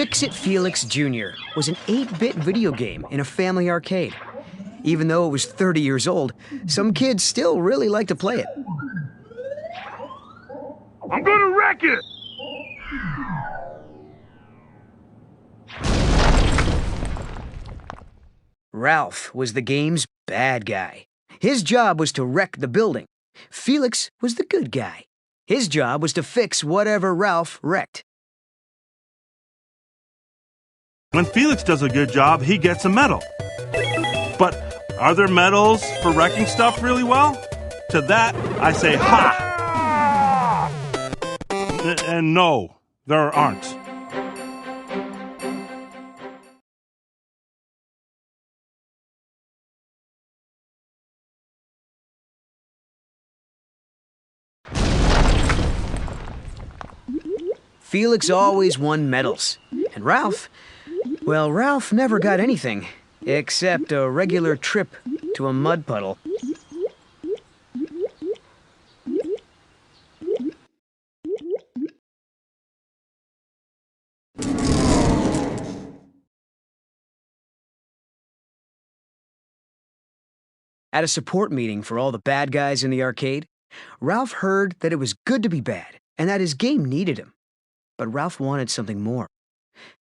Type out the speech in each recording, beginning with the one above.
Fix-It Felix Jr. was an 8-bit video game in a family arcade. Even though it was 30 years old, some kids still really like to play it. I'm gonna wreck it! Ralph was the game's bad guy. His job was to wreck the building. Felix was the good guy. His job was to fix whatever Ralph wrecked. When Felix does a good job, he gets a medal. But are there medals for wrecking stuff really well? To that, I say ha! And no, there aren't. Felix always won medals. And Ralph, well, Ralph never got anything, except a regular trip to a mud puddle. At a support meeting for all the bad guys in the arcade, Ralph heard that it was good to be bad and that his game needed him. But Ralph wanted something more,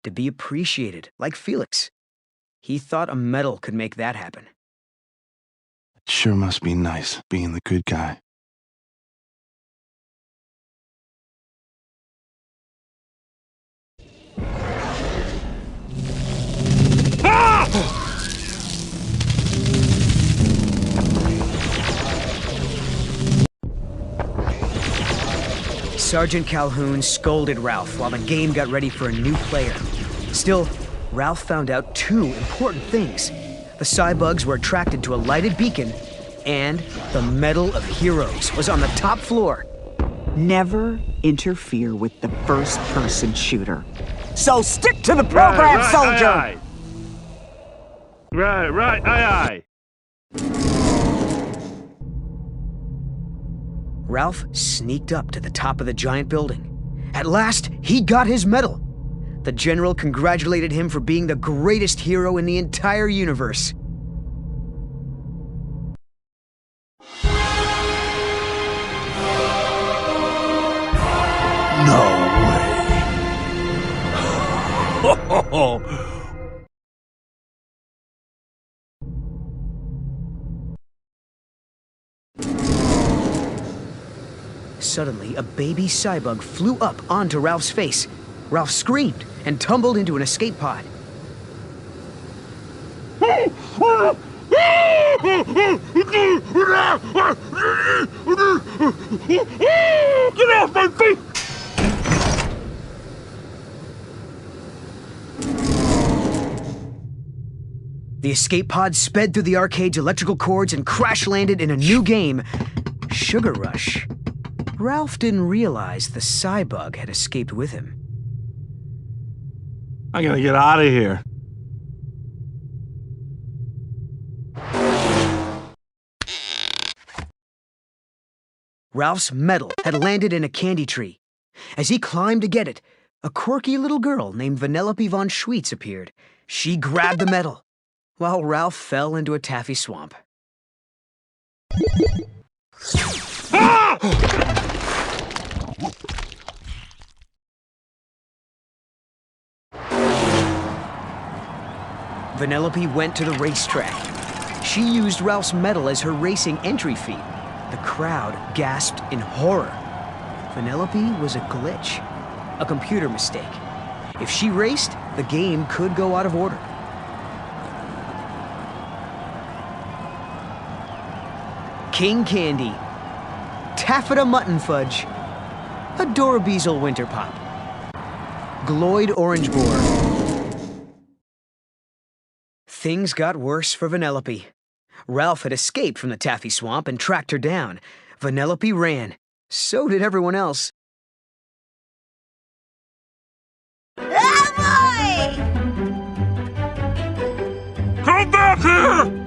to be appreciated, like Felix. He thought a medal could make that happen. It sure must be nice being the good guy. Sergeant Calhoun scolded Ralph while the game got ready for a new player. Still, Ralph found out 2 important things. The cybugs were attracted to a lighted beacon, and the Medal of Heroes was on the top floor. Never interfere with the first-person shooter. So stick to the program, soldier! Aye, aye. Right, aye, aye. Ralph sneaked up to the top of the giant building. At last, he got his medal. The general congratulated him for being the greatest hero in the entire universe. No way. Suddenly, a baby cybug flew up onto Ralph's face. Ralph screamed and tumbled into an escape pod. Get off my face! The escape pod sped through the arcade's electrical cords and crash-landed in a new game, Sugar Rush. Ralph didn't realize the cybug had escaped with him. I'm gonna get out of here. Ralph's medal had landed in a candy tree. As he climbed to get it, a quirky little girl named Vanellope von Schweetz appeared. She grabbed the medal, while Ralph fell into a taffy swamp. Vanellope went to the racetrack. She used Ralph's medal as her racing entry fee. The crowd gasped in horror. Vanellope was a glitch, a computer mistake. If she raced, the game could go out of order. King Candy, Taffeta Mutton Fudge, Adorabeezle Winter Pop, Gloyd Orange Boar. Things got worse for Vanellope. Ralph had escaped from the taffy swamp and tracked her down. Vanellope ran. So did everyone else. Oh Come back here!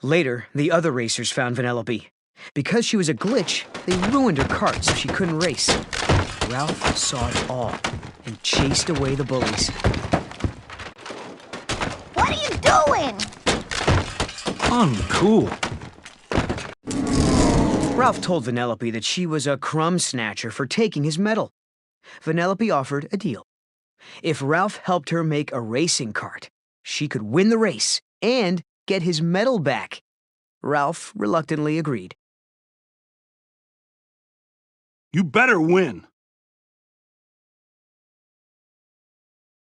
Later, the other racers found Vanellope. Because she was a glitch, they ruined her cart so she couldn't race. Ralph saw it all and chased away the bullies. What are you doing? Uncool. Ralph told Vanellope that she was a crumb snatcher for taking his medal. Vanellope offered a deal. If Ralph helped her make a racing cart, she could win the race and get his medal back. Ralph reluctantly agreed. You better win.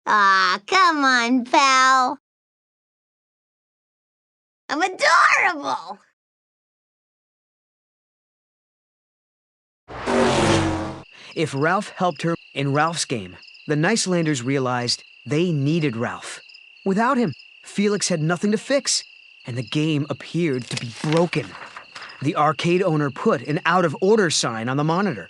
Aw, come on, pal. I'm adorable. If Ralph helped her in Ralph's game, the Nicelanders realized they needed Ralph. Without him, Felix had nothing to fix, and the game appeared to be broken. The arcade owner put an out-of-order sign on the monitor.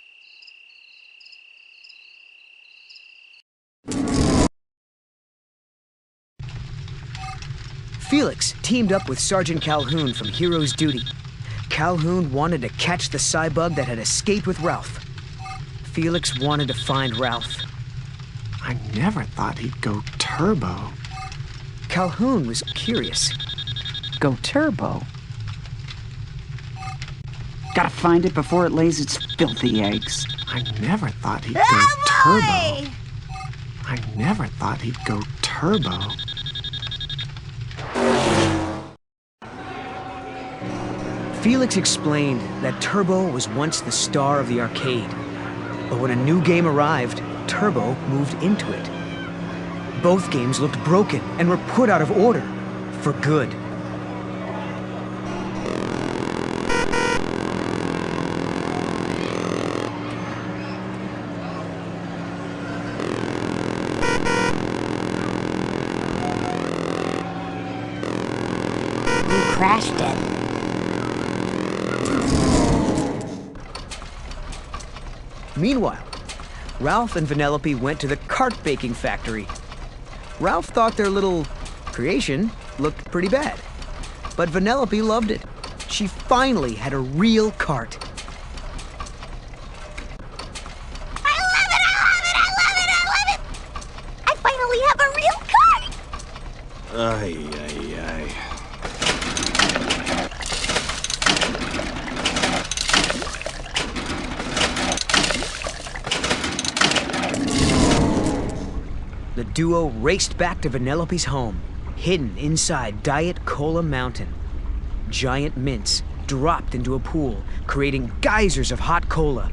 Felix teamed up with Sergeant Calhoun from Hero's Duty. Calhoun wanted to catch the Cybug that had escaped with Ralph. Felix wanted to find Ralph. I never thought he'd go turbo. Calhoun was curious. Go turbo. Gotta find it before it lays its filthy eggs. I never thought he'd go Oh, turbo. I never thought he'd go turbo. Felix explained that Turbo was once the star of the arcade. But when a new game arrived, Turbo moved into it. Both games looked broken and were put out of order. For good. You crashed it. Meanwhile, Ralph and Vanellope went to the cart baking factory. Ralph thought their little creation looked pretty bad, but Vanellope loved it. She finally had a real cart. I love it, I love it, I love it, I love it! I finally have a real cart! Ay, ay, ay. The duo raced back to Vanellope's home, hidden inside Diet Cola Mountain. Giant mints dropped into a pool, creating geysers of hot cola.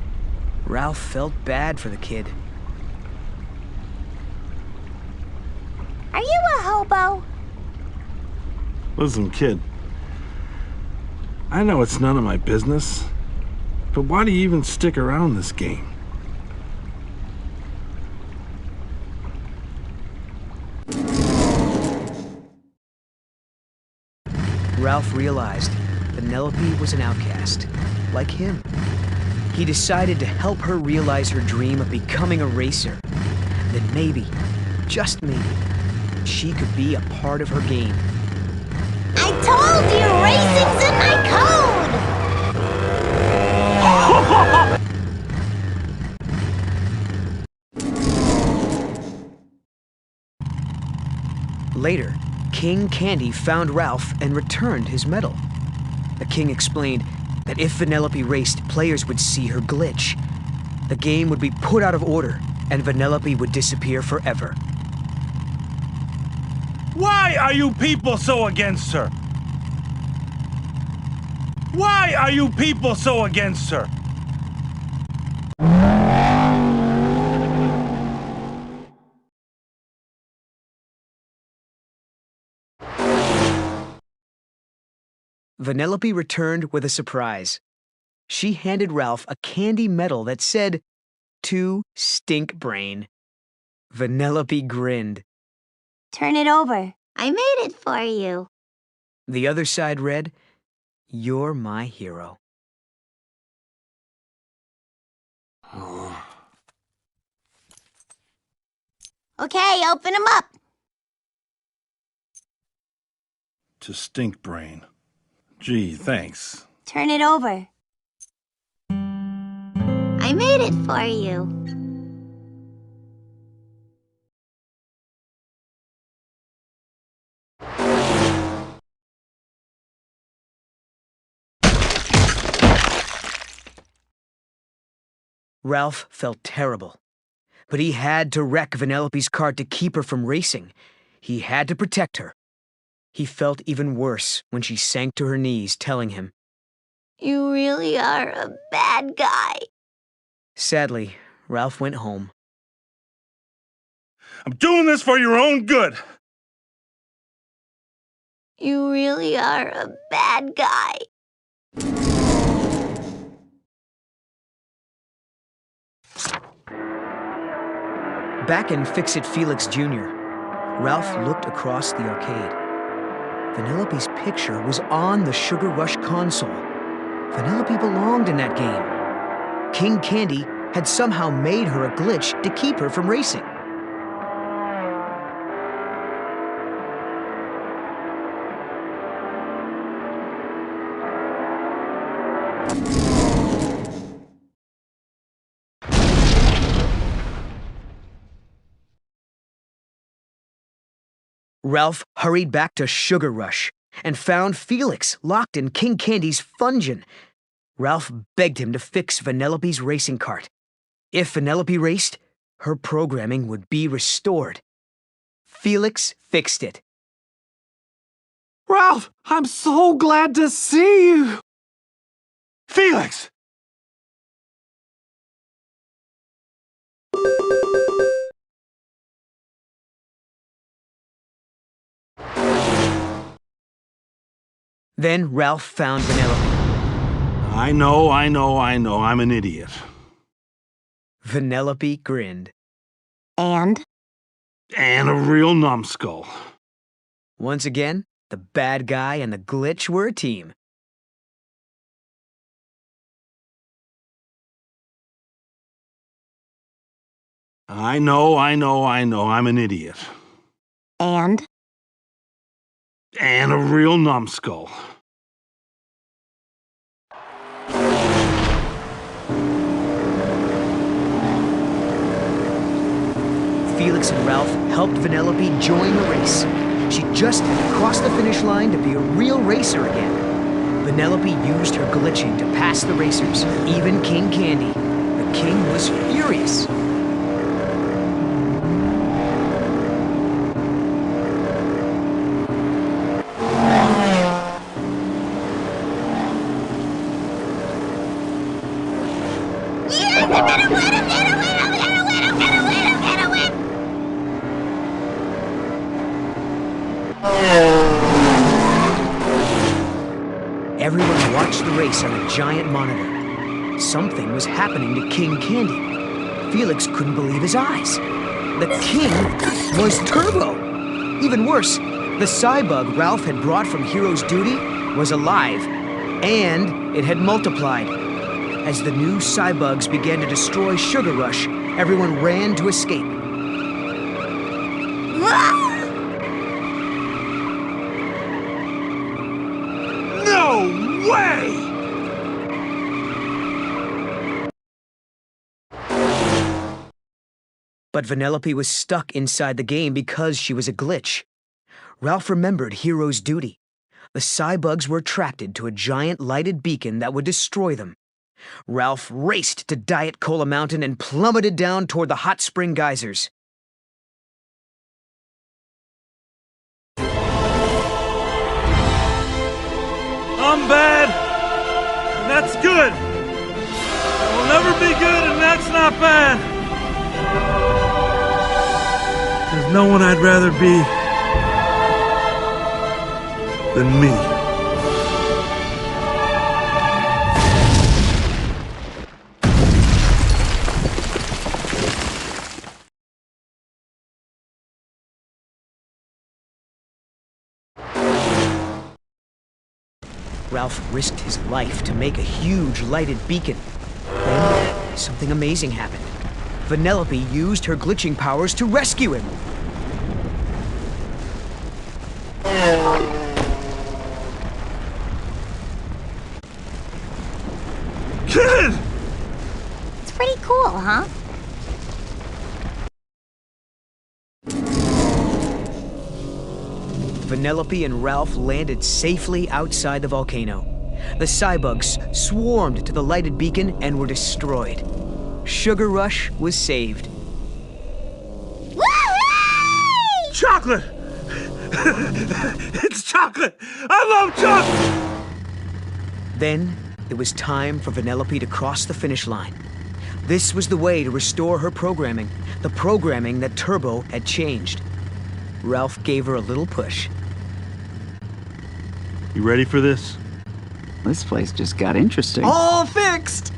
Ralph felt bad for the kid. Are you a hobo? Listen, kid. I know it's none of my business, but why do you even stick around this game? Ralph realized Vanellope was an outcast, like him. He decided to help her realize her dream of becoming a racer. That maybe, just maybe, she could be a part of her game. I told you, racing's in my code! Later, King Candy found Ralph and returned his medal. The king explained that if Vanellope raced, players would see her glitch. The game would be put out of order, and Vanellope would disappear forever. Why are you people so against her? Why are you people so against her? Vanellope returned with a surprise. She handed Ralph a candy medal that said, "To Stink Brain." Vanellope grinned. Turn it over. I made it for you. The other side read, "You're my hero." Okay, open them up. To Stink Brain. Gee, thanks. Turn it over. I made it for you. Ralph felt terrible. But he had to wreck Vanellope's cart to keep her from racing. He had to protect her. He felt even worse when she sank to her knees, telling him, You really are a bad guy. Sadly, Ralph went home. I'm doing this for your own good. You really are a bad guy. Back in Fix-It Felix Jr., Ralph looked across the arcade. Vanellope's picture was on the Sugar Rush console. Vanellope belonged in that game. King Candy had somehow made her a glitch to keep her from racing. Ralph hurried back to Sugar Rush and found Felix locked in King Candy's Fungeon. Ralph begged him to fix Vanellope's racing cart. If Vanellope raced, her programming would be restored. Felix fixed it. Ralph, I'm so glad to see you. Felix! Then Ralph found Vanellope. I know, I'm an idiot. Vanellope grinned. And? And a real numbskull. Once again, the bad guy and the glitch were a team. I know, I'm an idiot. And? And a real numbskull. Felix and Ralph helped Vanellope join the race. She just had to cross the finish line to be a real racer again. Vanellope used her glitching to pass the racers, even King Candy. The king was furious. Everyone watched the race on a giant monitor. Something was happening to King Candy. Felix couldn't believe his eyes. The king was Turbo. Even worse, the Cybug Ralph had brought from Hero's Duty was alive, and it had multiplied. As the new Cybugs began to destroy Sugar Rush, everyone ran to escape. No way! But Vanellope was stuck inside the game because she was a glitch. Ralph remembered Hero's Duty. The Cybugs were attracted to a giant lighted beacon that would destroy them. Ralph raced to Diet Cola Mountain and plummeted down toward the hot spring geysers. I'm bad, and that's good. I'll never be good, and that's not bad. There's no one I'd rather be than me. Ralph risked his life to make a huge lighted beacon. Then, something amazing happened. Vanellope used her glitching powers to rescue him. Vanellope and Ralph landed safely outside the volcano. The cybugs swarmed to the lighted beacon and were destroyed. Sugar Rush was saved. Woo-hoo! Chocolate! It's chocolate! I love chocolate! Then it was time for Vanellope to cross the finish line. This was the way to restore her programming, the programming that Turbo had changed. Ralph gave her a little push. You ready for this? This place just got interesting. All fixed!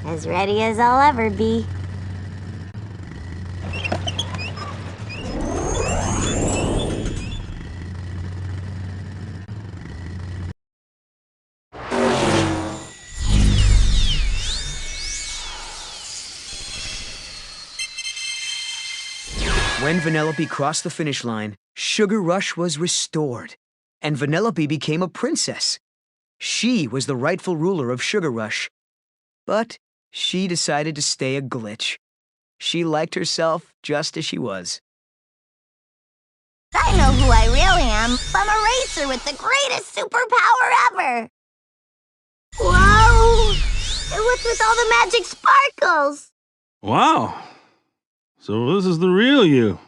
As ready as I'll ever be. When Vanellope crossed the finish line, Sugar Rush was restored, and Vanellope became a princess. She was the rightful ruler of Sugar Rush. But she decided to stay a glitch. She liked herself just as she was. I know who I really am. I'm a racer with the greatest superpower ever. Whoa! And what's with all the magic sparkles? Wow. So this is the real you.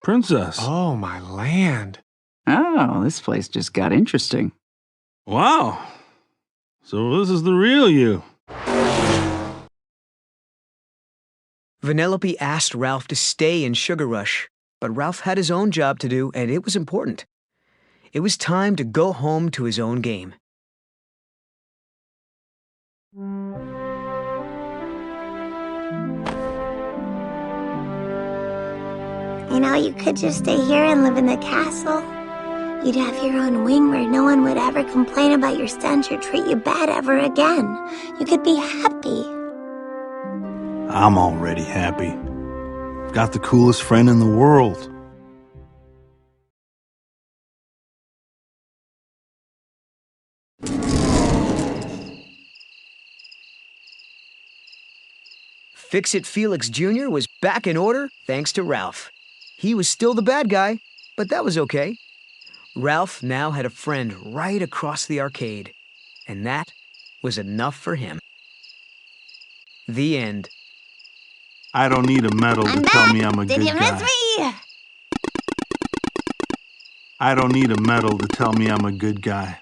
Princess. Oh, my land. Oh, this place just got interesting. Wow. So this is the real you. Vanellope asked Ralph to stay in Sugar Rush, but Ralph had his own job to do, and it was important. It was time to go home to his own game. You know, you could just stay here and live in the castle. You'd have your own wing where no one would ever complain about your stench or treat you bad ever again. You could be happy. I'm already happy. Got the coolest friend in the world. Fix-It Felix Jr. was back in order thanks to Ralph. He was still the bad guy, but that was okay. Ralph now had a friend right across the arcade, and that was enough for him. The end. I don't need a medal to tell me I'm a Did good you guy. miss me? I don't need a medal to tell me I'm a good guy.